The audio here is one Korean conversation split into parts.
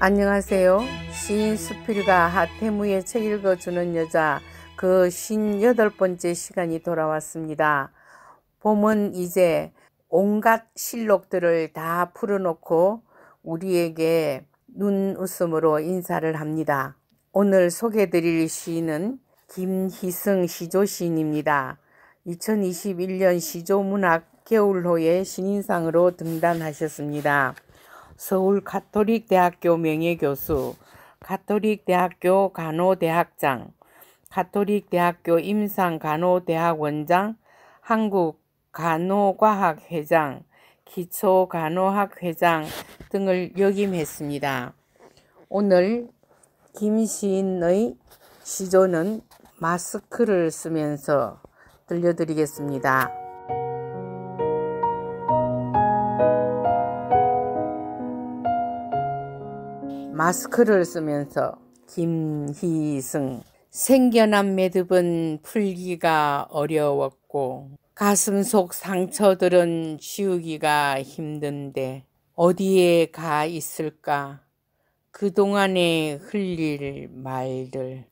안녕하세요. 시인 수필가 하태무의 책 읽어주는 여자 그 58번째 시간이 돌아왔습니다. 봄은 이제 온갖 실록들을 다 풀어놓고 우리에게 눈웃음으로 인사를 합니다. 오늘 소개해드릴 시인은 김희승 시조시인입니다. 2021년 시조문학 겨울호의 신인상으로 등단하셨습니다. 서울 가톨릭대학교 명예교수, 가톨릭대학교 간호대학장, 가톨릭대학교 임상간호대학원장, 한국간호과학회장, 기초간호학회장 등을 역임했습니다. 오늘 김 시인의 시조는 마스크를 쓰면서 들려드리겠습니다. 마스크를 쓰면서. 김희승. 생겨난 매듭은 풀기가 어려웠고 가슴 속 상처들은 지우기가 힘든데 어디에 가 있을까 그동안에 흘릴 말들.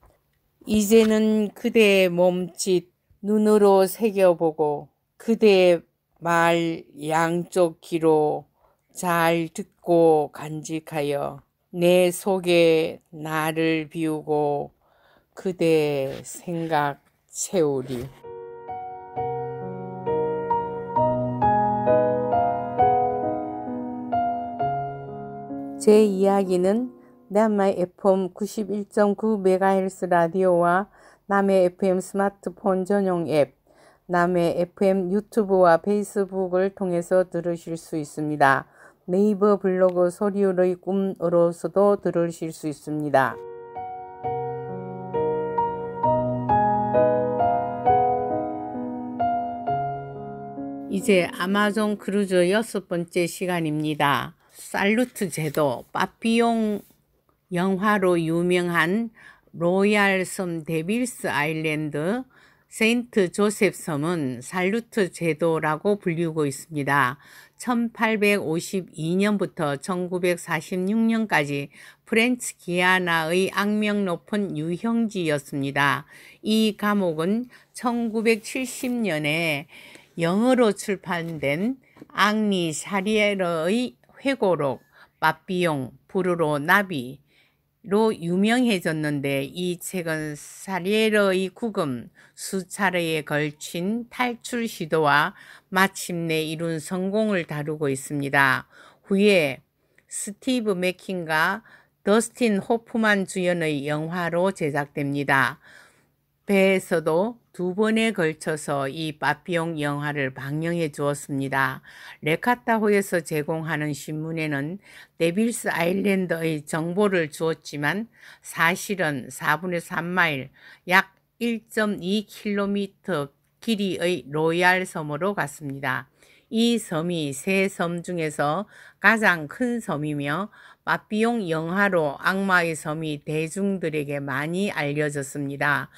이제는 그대의 몸짓 눈으로 새겨보고 그대의 말 양쪽 귀로 잘 듣고 간직하여 내 속에 나를 비우고 그대 생각 채우리. 제 이야기는 남해 FM 91.9MHz 라디오와 남해 FM 스마트폰 전용 앱, 남해 FM 유튜브와 페이스북을 통해서 들으실 수 있습니다. 네이버 블로그 소리의 꿈으로서도 들으실 수 있습니다. 이제 아마존 크루즈 6번째 시간입니다. 살루트 제도, 빠삐용 영화로 유명한 로얄 섬 데빌스 아일랜드 세인트 조셉 섬은 살루트 제도라고 불리고 있습니다. 1852년부터 1946년까지 프렌치 기아나의 악명 높은 유형지였습니다. 이 감옥은 1970년에 영어로 출판된 앙리 샤리에르의 회고록 빠삐용 부르로 나비로 유명해졌는데 이 책은 샤리에르의 구금, 수차례에 걸친 탈출 시도와 마침내 이룬 성공을 다루고 있습니다. 후에 스티브 맥킨과 더스틴 호프만 주연의 영화로 제작됩니다. 배에서도 2번에 걸쳐서 이 빠삐용 영화를 방영해 주었습니다. 레카타호에서 제공하는 신문에는 데빌스 아일랜드의 정보를 주었지만 사실은 4분의 3마일 약 1.2km 길이의 로얄 섬으로 갔습니다. 이 섬이 세 섬 중에서 가장 큰 섬이며 빠삐용 영화로 악마의 섬이 대중들에게 많이 알려졌습니다.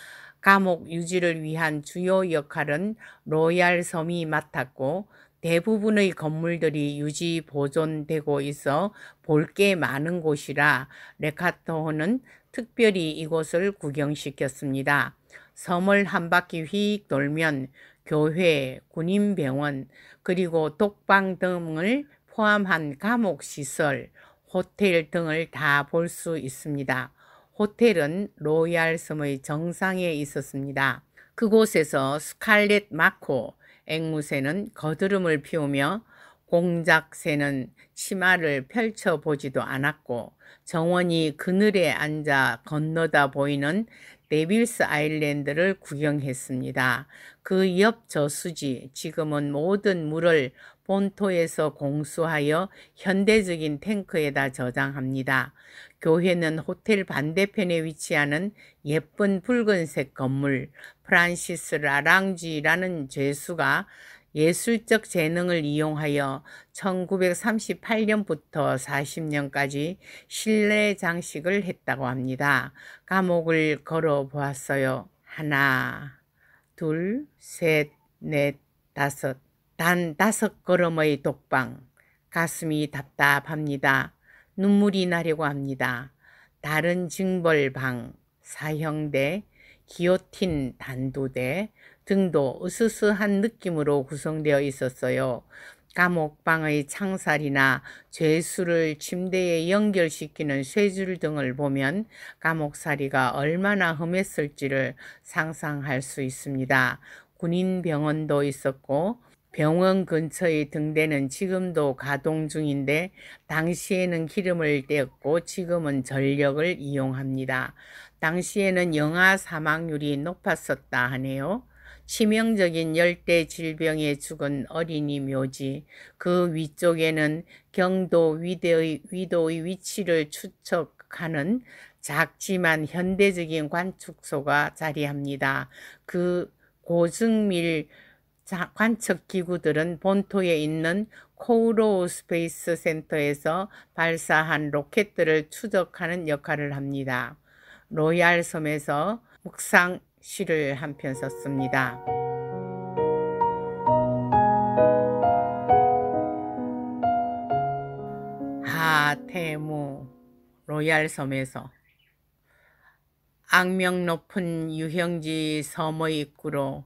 감옥 유지를 위한 주요 역할은 로얄 섬이 맡았고 대부분의 건물들이 유지 보존되고 있어 볼 게 많은 곳이라 레카타호는 특별히 이곳을 구경시켰습니다. 섬을 한 바퀴 휙 돌면 교회, 군인병원, 그리고 독방 등을 포함한 감옥시설, 호텔 등을 다 볼 수 있습니다. 호텔은 로얄 섬의 정상에 있었습니다. 그곳에서 스칼렛 마코 앵무새는 거드름을 피우며 공작새는 치마를 펼쳐보지도 않았고 정원이 그늘에 앉아 건너다 보이는 데빌스 아일랜드를 구경했습니다. 그 옆 저수지, 지금은 모든 물을 본토에서 공수하여 현대적인 탱크에다 저장합니다. 교회는 호텔 반대편에 위치하는 예쁜 붉은색 건물 프란시스 라랑지라는 죄수가 예술적 재능을 이용하여 1938년부터 40년까지 실내 장식을 했다고 합니다. 감옥을 걸어 보았어요. 하나, 둘, 셋, 넷, 다섯. 단 5걸음의 독방. 가슴이 답답합니다. 눈물이 나려고 합니다. 다른 징벌방, 사형대, 기요틴 단두대 등도 으스스한 느낌으로 구성되어 있었어요. 감옥방의 창살이나 죄수를 침대에 연결시키는 쇠줄 등을 보면 감옥살이가 얼마나 험했을지를 상상할 수 있습니다. 군인병원도 있었고 병원 근처의 등대는 지금도 가동 중인데 당시에는 기름을 떼었고 지금은 전력을 이용합니다. 당시에는 영아 사망률이 높았었다 하네요. 치명적인 열대 질병에 죽은 어린이 묘지, 그 위쪽에는 경도 위도의 위치를 추측하는 작지만 현대적인 관측소가 자리합니다. 그 고증밀 관측기구들은 본토에 있는 코우로우 스페이스 센터에서 발사한 로켓들을 추적하는 역할을 합니다. 로얄 섬에서 묵상 시를 한 편 썼습니다. 하태무 로얄 섬에서 악명 높은 유형지 섬의 입구로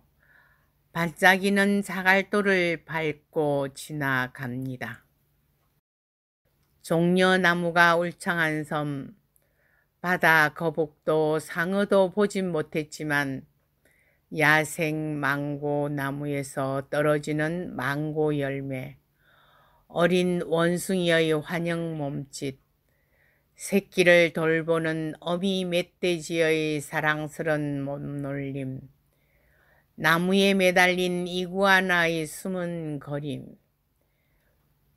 반짝이는 자갈도를 밟고 지나갑니다. 종려나무가 울창한 섬, 바다 거북도 상어도 보진 못했지만 야생 망고 나무에서 떨어지는 망고 열매, 어린 원숭이의 환영 몸짓, 새끼를 돌보는 어미 멧돼지의 사랑스런 몸놀림, 나무에 매달린 이구아나의 숨은 거림,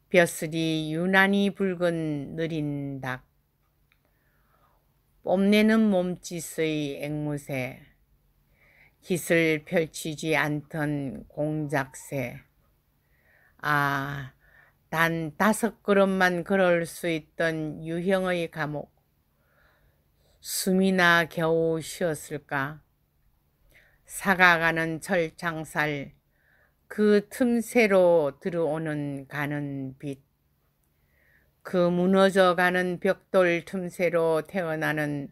벼슬이 유난히 붉은 느린 닭, 뽐내는 몸짓의 앵무새, 깃을 펼치지 않던 공작새. 단 5걸음만 걸을 수 있던 유형의 감옥. 숨이나 겨우 쉬었을까? 사가가는 철창살, 그 틈새로 들어오는 가는 빛, 그 무너져가는 벽돌 틈새로 태어나는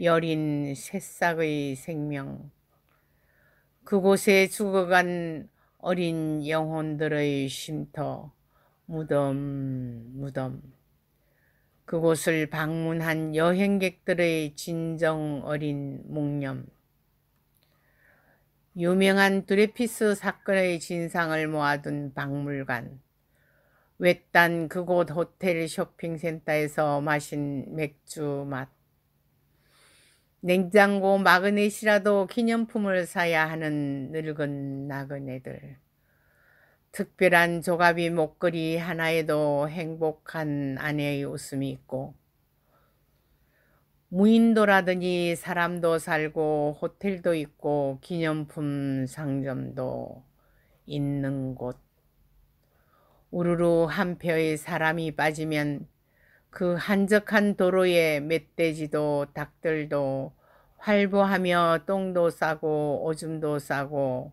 여린 새싹의 생명, 그곳에 죽어간 어린 영혼들의 쉼터, 무덤, 그곳을 방문한 여행객들의 진정 어린 묵념, 유명한 드레피스 사건의 진상을 모아둔 박물관, 외딴 그곳 호텔 쇼핑센터에서 마신 맥주 맛, 냉장고 마그넷이라도 기념품을 사야 하는 늙은 나그네들, 특별한 조갑이 목걸이 하나에도 행복한 아내의 웃음이 있고, 무인도라더니 사람도 살고 호텔도 있고 기념품 상점도 있는 곳. 우르르 한 표의 사람이 빠지면 그 한적한 도로에 멧돼지도 닭들도 활보하며 똥도 싸고 오줌도 싸고,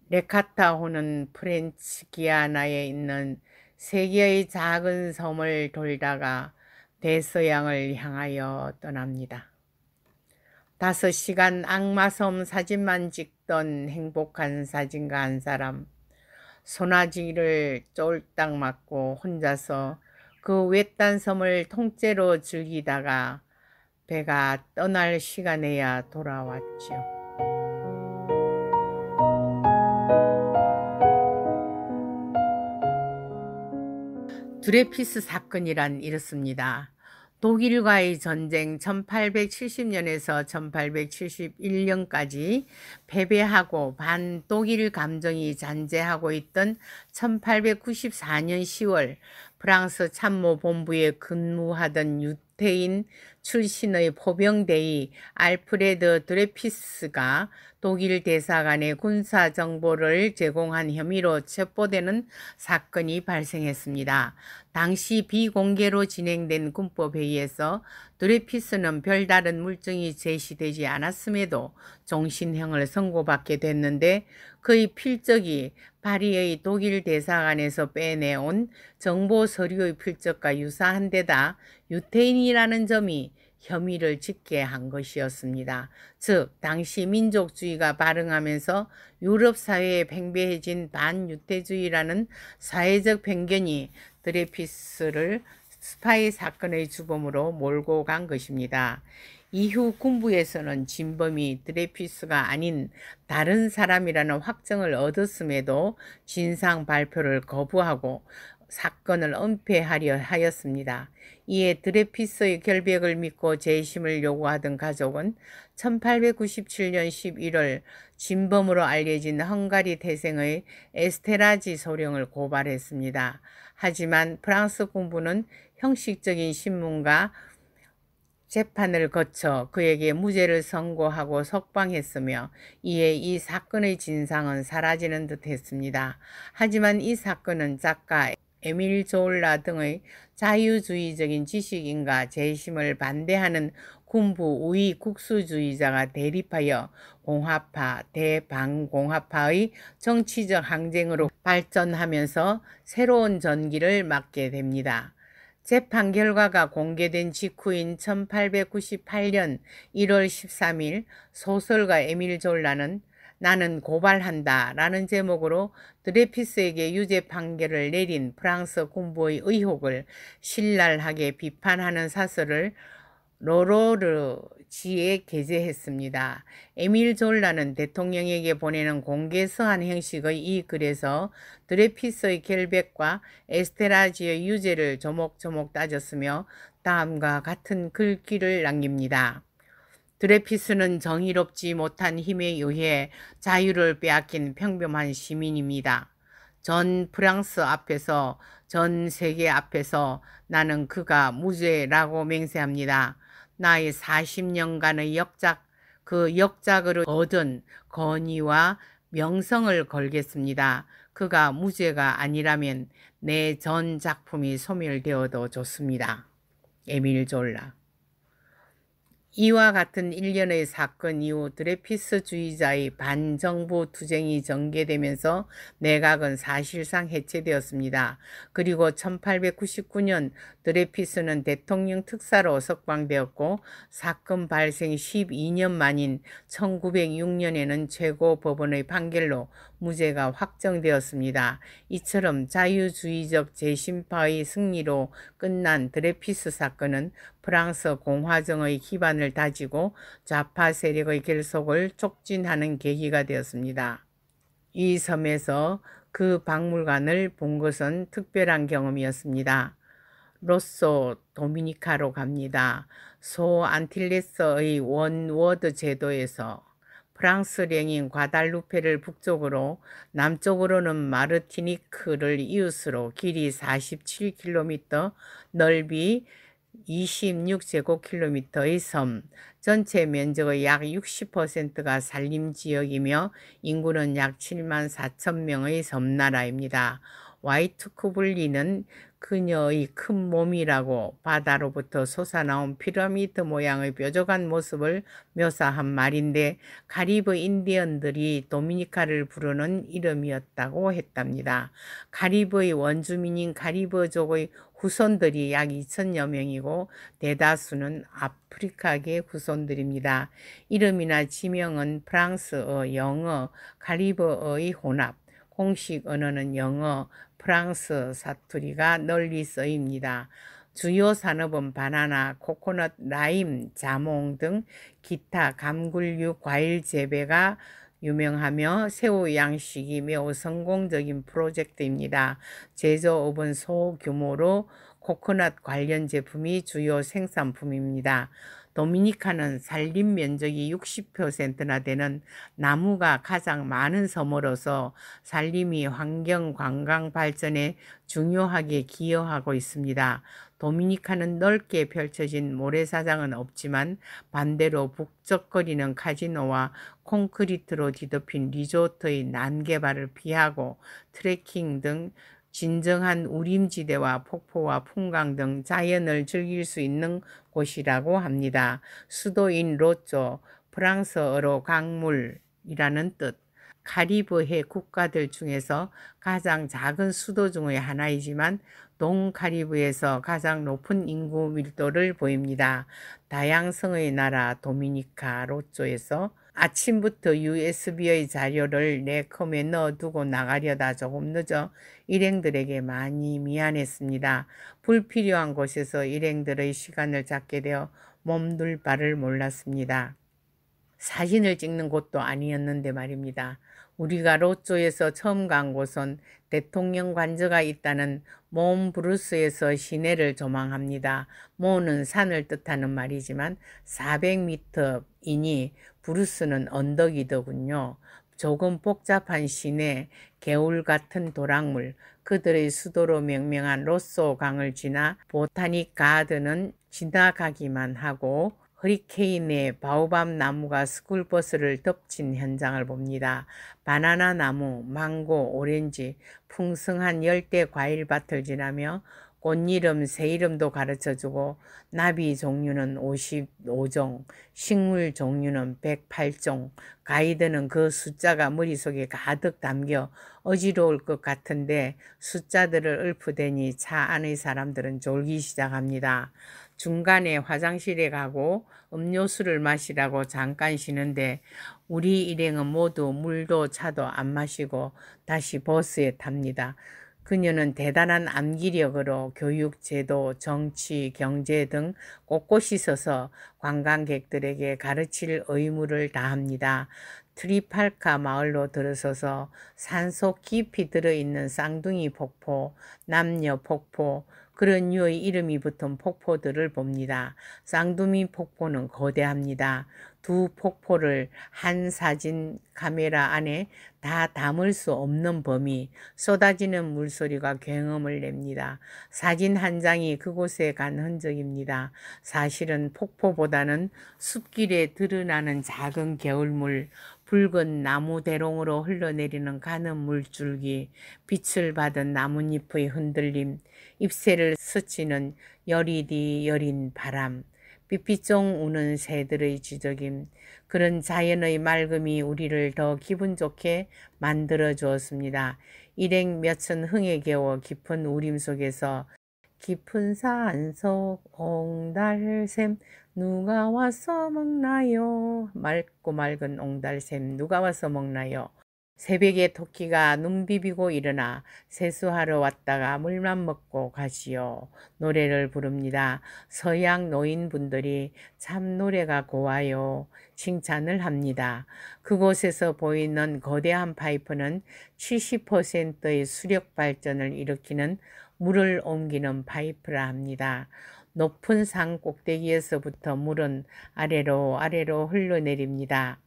레카타호는 프렌치 기아나에 있는 3개의 작은 섬을 돌다가 대서양을 향하여 떠납니다. 5시간 악마섬 사진만 찍던 행복한 사진가 한 사람, 소나지를 쫄딱 맞고 혼자서 그 외딴 섬을 통째로 즐기다가 배가 떠날 시간에야 돌아왔죠. 드레피스 사건이란 이렇습니다. 독일과의 전쟁 1870년에서 1871년까지 패배하고 반독일 감정이 잔재하고 있던 1894년 10월 프랑스 참모본부에 근무하던 유태인 출신의 포병대위 알프레드 드레피스가 독일 대사관에 군사 정보를 제공한 혐의로 체포되는 사건이 발생했습니다. 당시 비공개로 진행된 군법회의에서 드레피스는 별다른 물증이 제시되지 않았음에도 종신형을 선고받게 됐는데, 그의 필적이 파리의 독일 대사관에서 빼내온 정보 서류의 필적과 유사한 데다 유태인이라는 점이 혐의를 짓게 한 것이었습니다. 즉, 당시 민족주의가 발흥하면서 유럽 사회에 팽배해진 반유태주의라는 사회적 편견이 드레피스를 스파이 사건의 주범으로 몰고 간 것입니다. 이후 군부에서는 진범이 드레피스가 아닌 다른 사람이라는 확정을 얻었음에도 진상 발표를 거부하고 사건을 은폐하려 하였습니다. 이에 드레피스의 결백을 믿고 재심을 요구하던 가족은 1897년 11월 진범으로 알려진 헝가리 태생의 에스테라지 소령을 고발했습니다. 하지만 프랑스 군부는 형식적인 신문과 재판을 거쳐 그에게 무죄를 선고하고 석방했으며, 이에 이 사건의 진상은 사라지는 듯 했습니다. 하지만 이 사건은 작가 에밀 조울라 등의 자유주의적인 지식인과 재심을 반대하는 군부 우위 국수주의자가 대립하여 공화파, 대반공화파의 정치적 항쟁으로 발전하면서 새로운 전기를 맞게 됩니다. 재판 결과가 공개된 직후인 1898년 1월 13일 소설가 에밀 졸라는 나는 고발한다 라는 제목으로 드레피스에게 유죄 판결을 내린 프랑스 군부의 의혹을 신랄하게 비판하는 사설을 로로르지에 게재했습니다. 에밀 졸라는 대통령에게 보내는 공개 서한 형식의 이 글에서 드레피스의 결백과 에스테라지의 유죄를 조목조목 따졌으며 다음과 같은 글귀를 남깁니다. 드레피스는 정의롭지 못한 힘에 의해 자유를 빼앗긴 평범한 시민입니다. 전 프랑스 앞에서, 전 세계 앞에서 나는 그가 무죄라고 맹세합니다. 나의 40년간의 그 역작으로 얻은 권위와 명성을 걸겠습니다. 그가 무죄가 아니라면 내 전 작품이 소멸되어도 좋습니다. 에밀 졸라. 이와 같은 일련의 사건 이후 드레피스주의자의 반정부 투쟁이 전개되면서 내각은 사실상 해체되었습니다. 그리고 1899년 드레피스는 대통령 특사로 석방되었고, 사건 발생 12년 만인 1906년에는 최고법원의 판결로 무죄가 확정되었습니다. 이처럼 자유주의적 재심파의 승리로 끝난 드레피스 사건은 프랑스 공화정의 기반을 다지고 좌파 세력의 결속을 촉진하는 계기가 되었습니다. 이 섬에서 그 박물관을 본 것은 특별한 경험이었습니다. 로쏘 도미니카로 갑니다. 소 안틸레스의 원워드 제도에서 프랑스령인 과달루페를 북쪽으로, 남쪽으로는 마르티니크를 이웃으로 길이 47km, 넓이 26제곱킬로미터의 섬, 전체 면적의 약 60%가 산림지역이며 인구는 약 7만 4천 명의 섬나라입니다. 와이트 쿠블리는 그녀의 큰 몸이라고 바다로부터 솟아나온 피라미드 모양의 뾰족한 모습을 묘사한 말인데, 카리브 인디언들이 도미니카를 부르는 이름이었다고 했답니다. 카리브의 원주민인 카리브족의 후손들이 약 2천여 명이고 대다수는 아프리카계 후손들입니다. 이름이나 지명은 프랑스어, 영어, 카리브어의 혼합, 공식 언어는 영어, 프랑스 사투리가 널리 쓰입니다. 주요 산업은 바나나, 코코넛, 라임, 자몽 등 기타 감귤류 과일 재배가 유명하며 새우 양식이 매우 성공적인 프로젝트입니다. 제조업은 소규모로 코코넛 관련 제품이 주요 생산품입니다. 도미니카는 산림 면적이 60%나 되는 나무가 가장 많은 섬으로서 산림이 환경 관광 발전에 중요하게 기여하고 있습니다. 도미니카는 넓게 펼쳐진 모래사장은 없지만 반대로 북적거리는 카지노와 콘크리트로 뒤덮인 리조트의 난개발을 피하고 트레킹 등 진정한 우림지대와 폭포와 풍광 등 자연을 즐길 수 있는 곳이라고 합니다. 수도인 로쪼, 프랑스어로 강물이라는 뜻. 카리브해 국가들 중에서 가장 작은 수도 중의 하나이지만 동카리브에서 가장 높은 인구 밀도를 보입니다. 다양성의 나라 도미니카 로쪼에서 아침부터 USB의 자료를 내 컴에 넣어두고 나가려다 조금 늦어 일행들에게 많이 미안했습니다. 불필요한 곳에서 일행들의 시간을 잡게 되어 몸둘 바를 몰랐습니다. 사진을 찍는 곳도 아니었는데 말입니다. 우리가 로쪼에서 처음 간 곳은 대통령 관저가 있다는 몬브루스에서 시내를 조망합니다. 몬은 산을 뜻하는 말이지만 400m이니 브루스는 언덕이더군요. 조금 복잡한 시내, 개울 같은 도랑물, 그들의 수도로 명명한 로쏘 강을 지나 보타닉 가든은 지나가기만 하고 허리케인의 바오밤 나무가 스쿨버스를 덮친 현장을 봅니다. 바나나 나무, 망고, 오렌지, 풍성한 열대 과일밭을 지나며 꽃 이름, 새 이름도 가르쳐주고 나비 종류는 55종, 식물 종류는 108종, 가이드는 그 숫자가 머릿속에 가득 담겨 어지러울 것 같은데 숫자들을 읊으대니 차 안의 사람들은 졸기 시작합니다. 중간에 화장실에 가고 음료수를 마시라고 잠깐 쉬는데 우리 일행은 모두 물도 차도 안 마시고 다시 버스에 탑니다. 그녀는 대단한 암기력으로 교육, 제도, 정치, 경제 등 곳곳이 서서 관광객들에게 가르칠 의무를 다합니다. 트리팔카 마을로 들어서서 산속 깊이 들어있는 쌍둥이 폭포, 남녀 폭포, 그런 류의 이름이 붙은 폭포들을 봅니다. 쌍둥이 폭포는 거대합니다. 두 폭포를 한 사진 카메라 안에 다 담을 수 없는 범위, 쏟아지는 물소리가 굉음을 냅니다. 사진 한 장이 그곳에 간 흔적입니다. 사실은 폭포보다는 숲길에 드러나는 작은 개울물, 붉은 나무 대롱으로 흘러내리는 가는 물줄기, 빛을 받은 나뭇잎의 흔들림, 잎새를 스치는 여리디 여린 바람, 삐삐쫑 우는 새들의 지저김, 그런 자연의 맑음이 우리를 더 기분 좋게 만들어 주었습니다. 일행 몇천 흥에 겨워 깊은 우림 속에서 깊은 산속 옹달샘 누가 와서 먹나요? 맑고 맑은 옹달샘 누가 와서 먹나요? 새벽에 토끼가 눈 비비고 일어나 세수하러 왔다가 물만 먹고 가시오. 노래를 부릅니다. 서양 노인분들이 참 노래가 고와요. 칭찬을 합니다. 그곳에서 보이는 거대한 파이프는 70%의 수력 발전을 일으키는 물을 옮기는 파이프라 합니다. 높은 산 꼭대기에서부터 물은 아래로 흘러내립니다.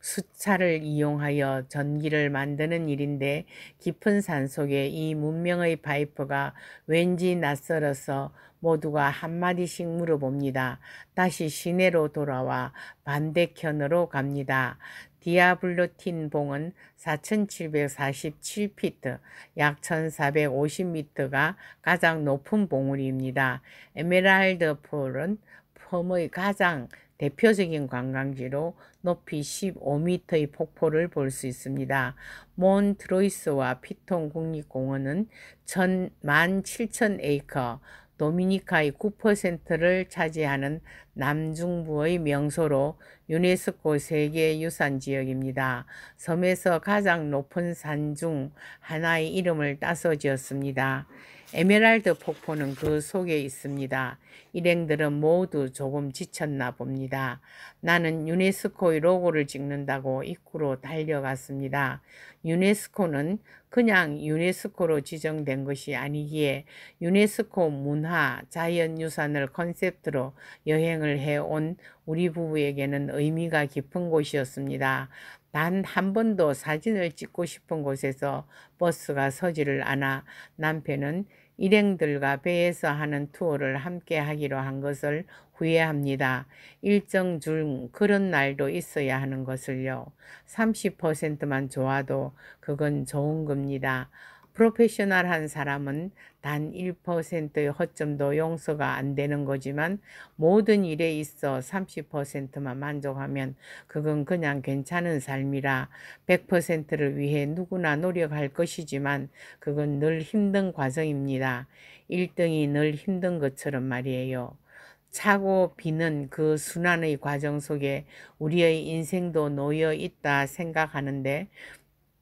수차를 이용하여 전기를 만드는 일인데 깊은 산속에 이 문명의 파이프가 왠지 낯설어서 모두가 한마디씩 물어봅니다. 다시 시내로 돌아와 반대편으로 갑니다. 디아블로틴 봉은 4747피트, 약 1450m가 가장 높은 봉우리입니다. 에메랄드 폴은 펌의 가장 대표적인 관광지로 높이 15m의 폭포를 볼 수 있습니다. 몬트로이스와 피톤 국립공원은 17,000에이커, 도미니카의 9%를 차지하는 남중부의 명소로 유네스코 세계유산지역입니다. 섬에서 가장 높은 산 중 하나의 이름을 따서 지었습니다. 에메랄드 폭포는 그 속에 있습니다. 일행들은 모두 조금 지쳤나 봅니다. 나는 유네스코의 로고를 찍는다고 입구로 달려갔습니다. 유네스코는 그냥 유네스코로 지정된 것이 아니기에 유네스코 문화, 자연유산을 컨셉트로 여행을 해온 우리 부부에게는 의미가 깊은 곳이었습니다. 단 한 번도 사진을 찍고 싶은 곳에서 버스가 서지를 않아 남편은 일행들과 배에서 하는 투어를 함께 하기로 한 것을 후회합니다. 일정 중 그런 날도 있어야 하는 것을요. 30%만 좋아도 그건 좋은 겁니다. 프로페셔널한 사람은 단 1%의 허점도 용서가 안 되는 거지만 모든 일에 있어 30%만 만족하면 그건 그냥 괜찮은 삶이라 100%를 위해 누구나 노력할 것이지만 그건 늘 힘든 과정입니다. 1등이 늘 힘든 것처럼 말이에요. 차고 비는 그 순환의 과정 속에 우리의 인생도 놓여 있다 생각하는데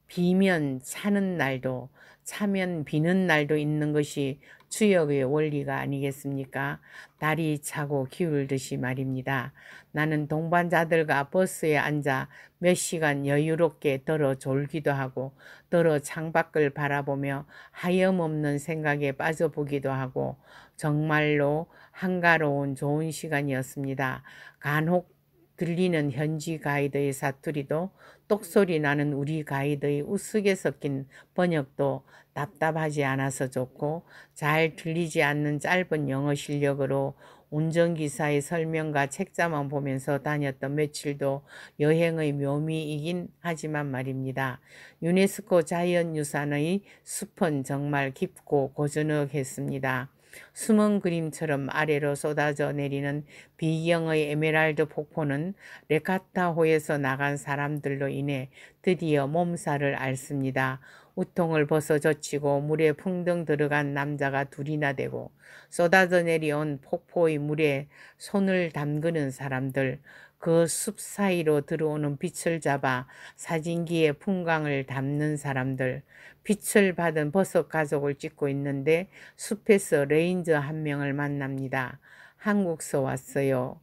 비면 차는 날도 차면 비는 날도 있는 것이 추역의 원리가 아니겠습니까? 날이 차고 기울듯이 말입니다. 나는 동반자들과 버스에 앉아 몇 시간 여유롭게 더러 졸기도 하고 더러 창밖을 바라보며 하염없는 생각에 빠져보기도 하고 정말로 한가로운 좋은 시간이었습니다. 간혹 들리는 현지 가이드의 사투리도 똑소리 나는 우리 가이드의 우스개 섞인 번역도 답답하지 않아서 좋고 잘 들리지 않는 짧은 영어 실력으로 운전기사의 설명과 책자만 보면서 다녔던 며칠도 여행의 묘미이긴 하지만 말입니다. 유네스코 자연유산의 숲은 정말 깊고 고즈넉했습니다. 숨은 그림처럼 아래로 쏟아져 내리는 비경의 에메랄드 폭포는 레카타호에서 나간 사람들로 인해 드디어 몸살을 앓습니다. 우통을 벗어 젖히고 물에 풍덩 들어간 남자가 둘이나 되고 쏟아져 내려온 폭포의 물에 손을 담그는 사람들, 그 숲 사이로 들어오는 빛을 잡아 사진기에 풍광을 담는 사람들, 빛을 받은 버섯 가족을 찍고 있는데 숲에서 레인저 한 명을 만납니다. 한국서 왔어요.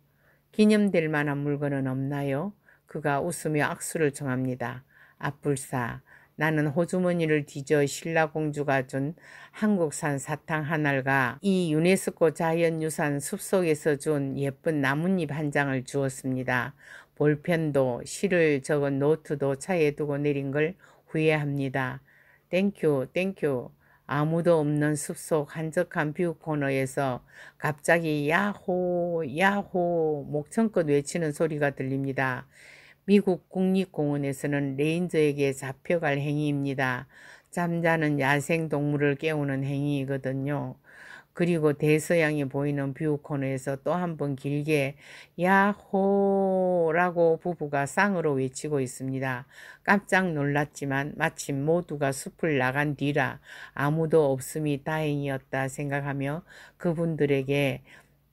기념될 만한 물건은 없나요? 그가 웃으며 악수를 청합니다. 앞불사, 나는 호주머니를 뒤져 신라공주가 준 한국산 사탕 한 알과 이 유네스코 자연유산 숲속에서 준 예쁜 나뭇잎 한 장을 주었습니다. 볼펜도 시를 적은 노트도 차에 두고 내린 걸 후회합니다. 땡큐, 땡큐. 아무도 없는 숲속 한적한 뷰 코너에서 갑자기 야호, 야호 목청껏 외치는 소리가 들립니다. 미국 국립공원에서는 레인저에게 잡혀갈 행위입니다. 잠자는 야생동물을 깨우는 행위이거든요. 그리고 대서양이 보이는 뷰 코너에서 또 한 번 길게 야호라고 부부가 쌍으로 외치고 있습니다. 깜짝 놀랐지만 마침 모두가 숲을 나간 뒤라 아무도 없음이 다행이었다 생각하며 그분들에게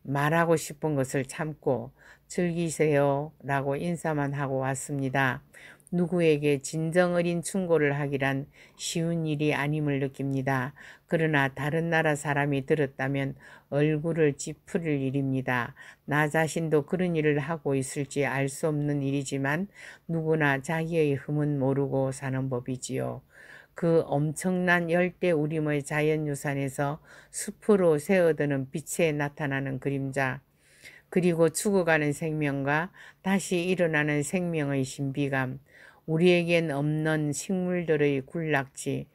말하고 싶은 것을 참고 즐기세요 라고 인사만 하고 왔습니다. 누구에게 진정 어린 충고를 하기란 쉬운 일이 아님을 느낍니다. 그러나 다른 나라 사람이 들었다면 얼굴을 찌푸릴 일입니다. 나 자신도 그런 일을 하고 있을지 알 수 없는 일이지만 누구나 자기의 흠은 모르고 사는 법이지요. 그 엄청난 열대 우림의 자연유산에서 숲으로 새어드는 빛에 나타나는 그림자, 그리고 죽어가는 생명과 다시 일어나는 생명의 신비감, 우리에겐 없는 식물들의 군락지,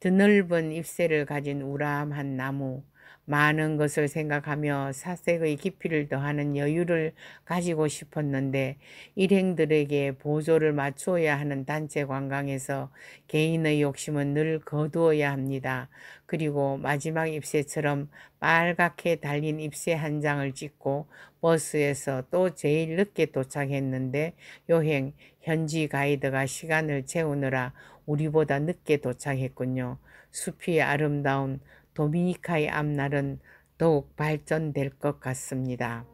드넓은 잎새를 가진 우람한 나무, 많은 것을 생각하며 사색의 깊이를 더하는 여유를 가지고 싶었는데 일행들에게 보조를 맞추어야 하는 단체 관광에서 개인의 욕심은 늘 거두어야 합니다. 그리고 마지막 잎새처럼 빨갛게 달린 잎새 한 장을 찍고 버스에서 또 제일 늦게 도착했는데 요행 현지 가이드가 시간을 채우느라 우리보다 늦게 도착했군요. 숲이 아름다운 도미니카의 앞날은 더욱 발전될 것 같습니다.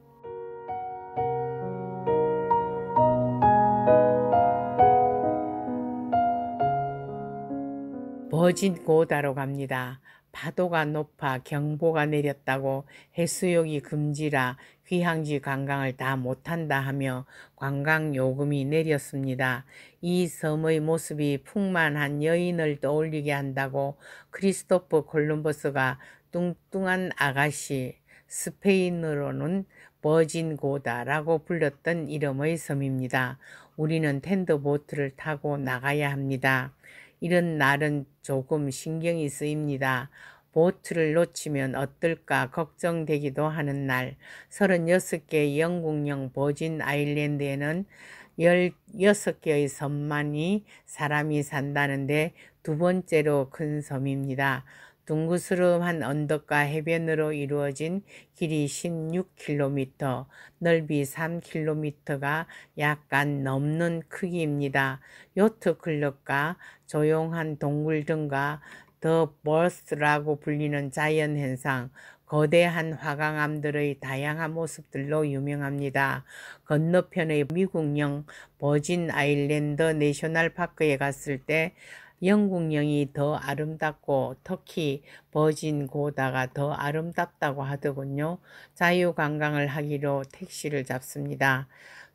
버진 고다로 갑니다. 파도가 높아 경보가 내렸다고 해수욕이 금지라 휴양지 관광을 다 못한다 하며 관광요금이 내렸습니다. 이 섬의 모습이 풍만한 여인을 떠올리게 한다고 크리스토프 콜럼버스가 뚱뚱한 아가씨, 스페인어로는 버진고다라고 불렀던 이름의 섬입니다. 우리는 텐더보트를 타고 나가야 합니다. 이런 날은 조금 신경이 쓰입니다. 보트를 놓치면 어떨까 걱정되기도 하는 날. 36개의 영국령 버진 아일랜드에는 16개의 섬만이 사람이 산다는데 두 번째로 큰 섬입니다. 둥그스름한 언덕과 해변으로 이루어진 길이 16km, 넓이 3km가 약간 넘는 크기입니다. 요트클럽과 조용한 동굴 등과 더 버스라고 불리는 자연현상, 거대한 화강암들의 다양한 모습들로 유명합니다. 건너편의 미국령 버진 아일랜드 내셔널파크에 갔을 때 영국령이 더 아름답고 특히 버진 고다가 더 아름답다고 하더군요. 자유관광을 하기로 택시를 잡습니다.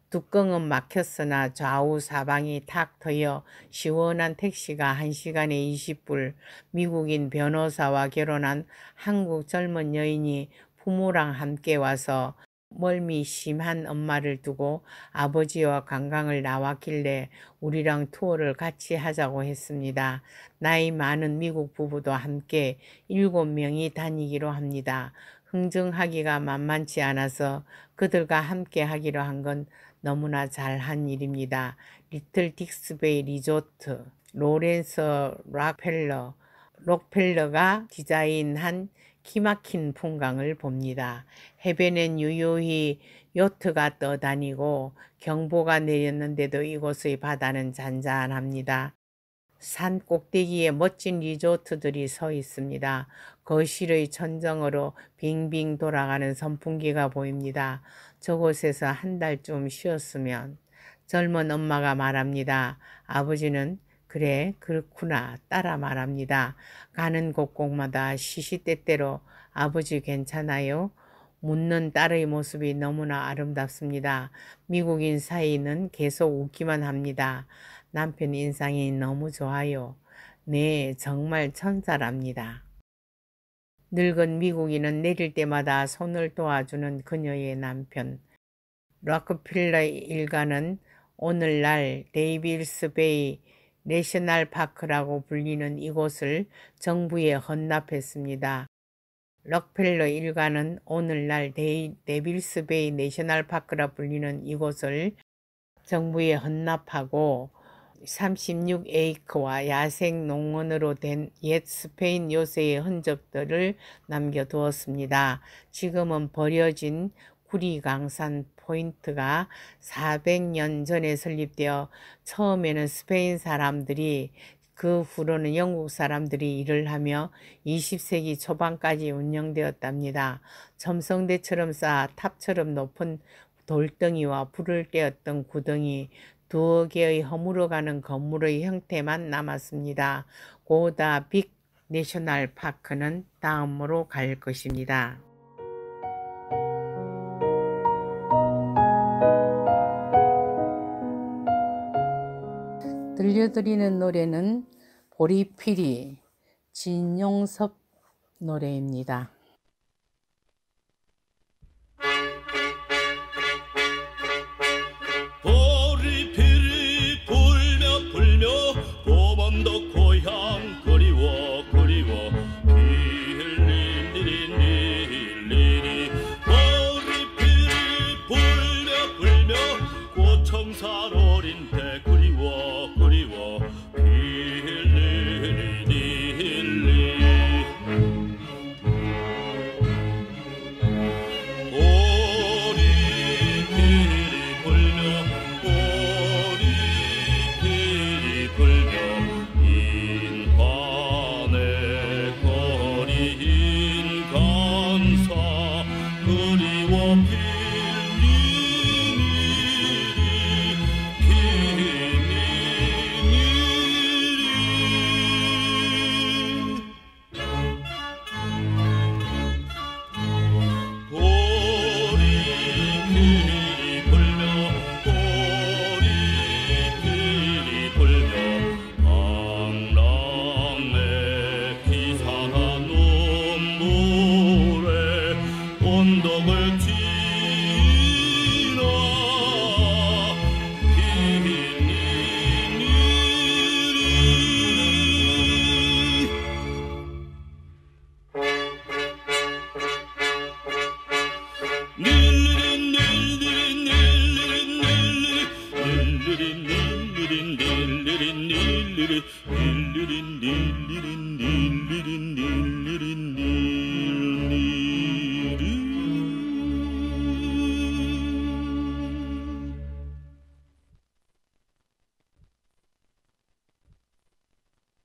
뚜껑은 막혔으나 좌우 사방이 탁 트여 시원한 택시가 1시간에 20불. 미국인 변호사와 결혼한 한국 젊은 여인이 부모랑 함께 와서 멀미 심한 엄마를 두고 아버지와 관광을 나왔길래 우리랑 투어를 같이 하자고 했습니다. 나이 많은 미국 부부도 함께 7명이 다니기로 합니다. 흥정하기가 만만치 않아서 그들과 함께 하기로 한 건 너무나 잘한 일입니다. 리틀 딕스베이 리조트, 로렌스 록펠러가 디자인한 기막힌 풍광을 봅니다. 해변엔 유유히 요트가 떠다니고 경보가 내렸는데도 이곳의 바다는 잔잔합니다. 산 꼭대기에 멋진 리조트들이 서 있습니다. 거실의 천정으로 빙빙 돌아가는 선풍기가 보입니다. 저곳에서 한 달쯤 쉬었으면. 젊은 엄마가 말합니다. 아버지는 그래 그렇구나 따라 말합니다. 가는 곳곳마다 시시때때로 아버지 괜찮아요? 묻는 딸의 모습이 너무나 아름답습니다. 미국인 사이는 계속 웃기만 합니다. 남편 인상이 너무 좋아요. 네, 정말 천사랍니다. 늙은 미국인은 내릴 때마다 손을 도와주는 그녀의 남편. 록펠러 일가는 오늘날 데이빌스 베이 내셔널 파크라고 불리는 이곳을 정부에 헌납했습니다. 록펠러 일가는 오늘날 데이빌스 베이 내셔널 파크라 불리는 이곳을 정부에 헌납하고 36에이커와 야생 농원으로 된 옛 스페인 요새의 흔적들을 남겨두었습니다. 지금은 버려진 구리강산 포인트가 400년 전에 설립되어 처음에는 스페인 사람들이 그 후로는 영국 사람들이 일을 하며 20세기 초반까지 운영되었답니다. 첨성대처럼 쌓아 탑처럼 높은 돌덩이와 불을 떼었던 구덩이, 두어 개의 허물어가는 건물의 형태만 남았습니다. 고다 빅 내셔널 파크는 다음으로 갈 것입니다. 들려드리는 노래는 보리피리 진용섭 노래입니다. 보리피리 불며 불며 도범도 고향 그리워 그리워 릴리리리리리 보리피리 불며 불며 고청산 어린 대